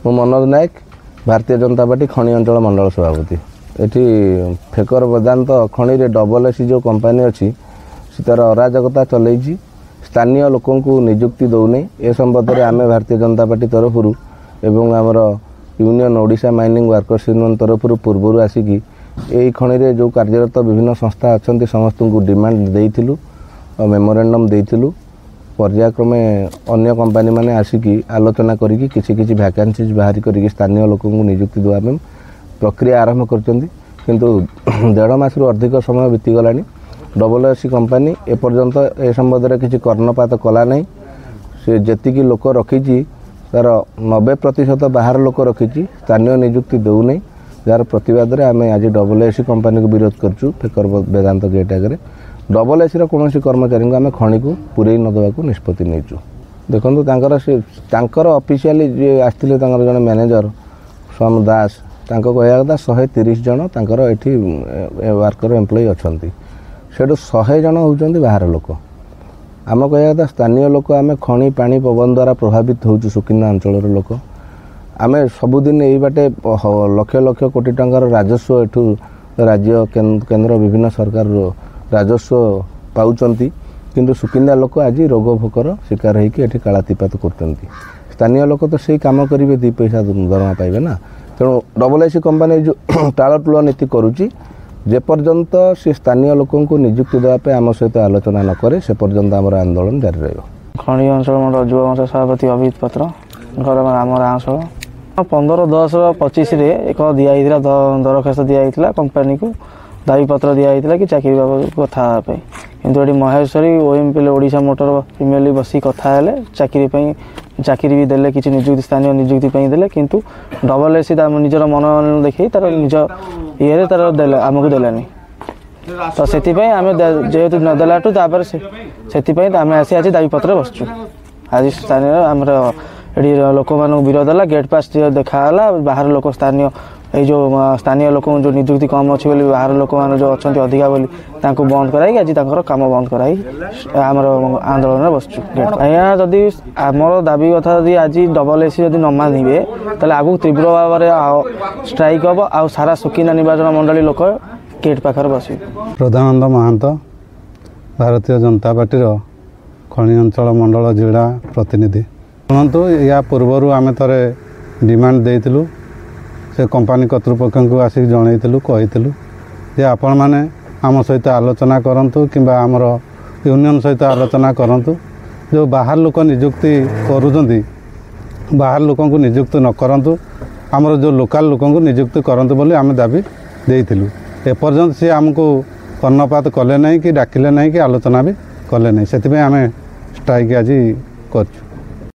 मु मनोज नायक भारतीय जनता पार्टी खनि अंचल मंडल सभापति। एटी फेकर वेदांत खनि रे डबल एसी जो कंपनी अच्छी से तार अराजकता चलई स्थानीय लोकों को नियुक्ति दौनी ए संबंध में आम भारतीय जनता पार्टी तरफ एवं आमर union Odisha mining workers union तरफ पूर्व आसिकी यही खनि रे जो कार्यरत विभिन्न संस्था अच्छा समस्त को डिमांड देइथिलु और मेमोरेंडम देइथिलु। पर्यायक्रमे अन्य कंपनी माने आसिकी आलोचना करिकी किछि किछि वैकेंसीज बाहरी करिकी स्थानीय लोकों को नियुक्ति देवा में प्रक्रिया आरंभ करचंदी किंतु 1.5 मास रु अधिक समय बीती गलानी। डबल एसी कंपनी एपर्यंत ए संबंध में किसी कर्णपात कला नहीं। से जेतिकी लोक रखी तार 90% बाहर लोक रखी स्थानीय नियुक्ति देउनी जार प्रतिवाद में आम आज डबल एसी कंपनी को विरोध करचु। फेकर वेदांत गेट आगे डबल एसी कौन कर्मचारी को आम खनि को पूरे न देवा निष्पत्ति नहींचु। देखो ऑफिशियली जी आसते जन मैनेजर स्वाम दास कहया कथा 130 जन ये वर्कर एम्प्लॉय अच्छा से 100 जन होती बाहर लोक। आम कहया कथा स्थानीय लोक आम खनि पानी पवन द्वारा प्रभावित होचु सुकिंदा अंचल लोक। आम सबुदिन यही बाटे लक्ष लक्ष कोटी टंकार राजस्व एठू राज्य केंद्र विभिन्न सरकार राजस्व पाउचंती किंतु सुकिंदा लोक आज रोग भोकर शिकार होकर कालातीपात करते। स्थानीय लोक तो सही काम करेंगे 2 पैसा दरमा पाइबे ना। तेणु डबल एसी कंपनी जो टालटुल नीति करुच्ची जेपर्यंत से स्थानीय लोकों को नियुक्ति देवाई आम सहित आलोचना न करे से पर्यंत आम आंदोलन जारी रहा। खनि अंचल मंडल युवा मोर्चा सभापति अभिजित पत्र घर आम राँसल 15/10/25 एक दिया दरखास्त दिया कंपनी को दाबी पत्र दिया कि चाकरी बाबद कथा कि Maheshwari OMP Odisha motor female बसी कथा चाकरी भी देले किसी नियुक्ति स्थानीय नियुक्ति देले किंतु डबल एसी निजर मन देखी तार निज ये तार देले आमको देलानी तो से आम जेहेतु नदेलाठू से आम आसी आज दाबी पत्र बसचु। आज स्थानीय आमर ये लोक मान विरोध है गेट पास देखाला बाहर लोक स्थानीय जो स्थानीय लोक जो नियुक्ति कम अच्छी बोली बाहर लोक मान जो अच्छा अधिका बोली बंद कराई आज कम बंद कराई आमर आंदोलन बसचु। अँ जदि आमर दाबी कथा जदि आज डबल एसी जदि न मानवे ताले आगु तीव्र भाव में स्ट्राइक हम आ सारा सुकिंदा निर्वाचन मंडली लोक गेट पाखर बस। प्रधानंद महांत भारतीय जनता पार्टी खनि अंचल मंडल जिला प्रतिनिधि। शुणु या पूर्वर आम थे डिमांड देइथिलु से कंपनी कर्तृपक्ष को आसिक जनइथिलु कहिथिलु जे आपण माने आम सहित आलोचना करंतु किंबा आमर यूनियन सहित आलोचना करंतु जो बाहर लोक नियुक्ति करूछंती बाहर लोकों को नियुक्ति न करंतु आमर जो लोकल लोकों को नियुक्ति करंतु बोली आम दाबी देइथिलु। एपर्यंत सी आमको कर्णपात कले नहीं कि डाकिले नहीं कि आलोचना भी कले नहीं से आम स्ट्राइक आज करछु।